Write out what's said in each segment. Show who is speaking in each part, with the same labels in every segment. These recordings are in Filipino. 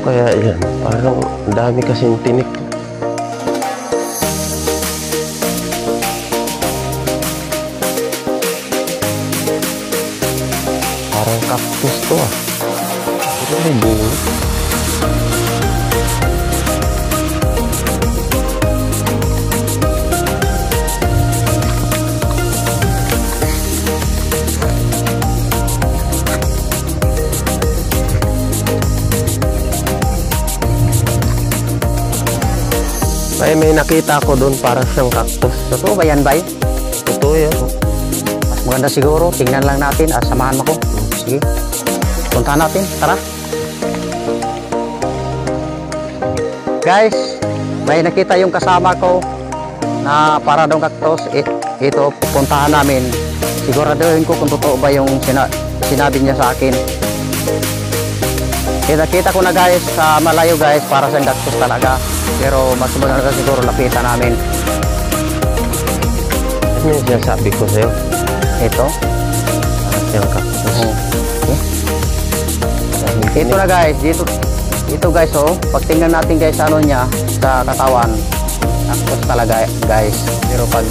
Speaker 1: kaya yan? Parang ang dami kasing tinik. Parang cactus to ah. Ito may bunga. Ay, may nakita ko doon para siyang cactus.
Speaker 2: Totoo ba yan, bay?
Speaker 1: Totoo yan.
Speaker 2: Mas maganda siguro. Tingnan lang natin. Samahan mo ko. Sige. Puntahan natin. Tara. Guys, may nakita yung kasama ko na para daw cactus. Ito, puntahan namin. Siguraduhin ko kung totoo ba yung sinabi niya sa akin. Kita ko na guys, sa malayo guys, para sa cactus talaga. Pero mas maganda siguro lapitan namin.
Speaker 1: Ano yung sinasabi ko sa'yo?
Speaker 2: Ito.
Speaker 1: Yung cactus.
Speaker 2: Okay. Ito na guys, dito guys oh, pagtingnan natin guys ano niya sa katawan, cactus talaga guys. Pero pag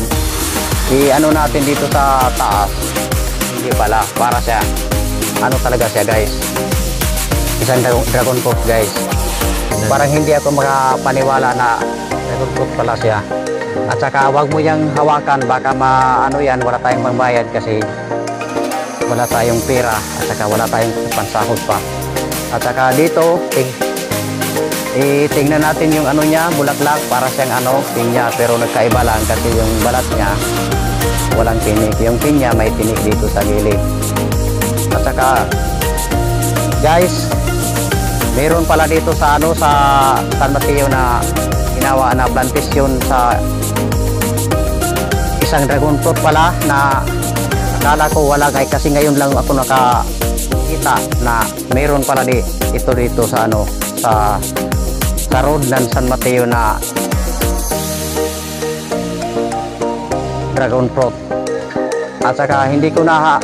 Speaker 2: i-ano natin dito sa taas, hindi pala, para siya ano talaga siya guys, isang dragon fruit guys. Parang hindi ako makapaniwala na dragon fruit pala siya. At saka wag mo yang hawakan, baka ano yan, wala tayong pangbayad kasi wala tayong pera at saka wala tayong pansahod pa. At saka dito tingnan natin yung ano niya, bulaklak, para siyang ano, pinya, pero nagkaiba lang kasi yung balat niya walang tinik, yung pinya may tinik dito sa gilid. At saka guys, meron pala dito sa ano, sa San Mateo na ginawa na plantation sa isang dragon fruit pala na akala ko wala kasi ngayon lang ako nakakita na meron pala ito dito sa ano, sa road ng San Mateo na dragon fruit. At saka hindi ko na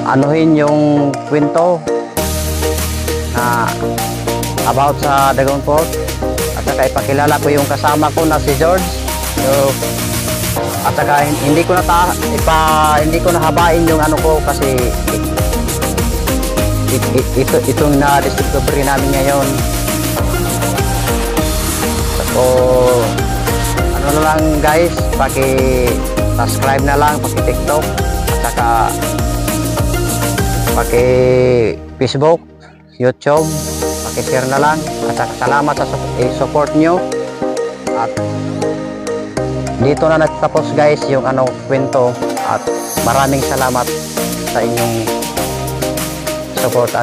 Speaker 2: anuhin yung kwento na about sa dragon fruit. At saka ipakilala ko yung kasama ko na si George. So, at saka hindi ko na habain yung ano ko kasi itong na-discovery namin ngayon. So, ano na lang guys, paki-subscribe na lang, paki-TikTok, at saka paki-Facebook, YouTube, paki-share na lang. At saka salamat sa support nyo. At dito na nagtapos guys yung ano, kwento, at maraming salamat sa inyong support.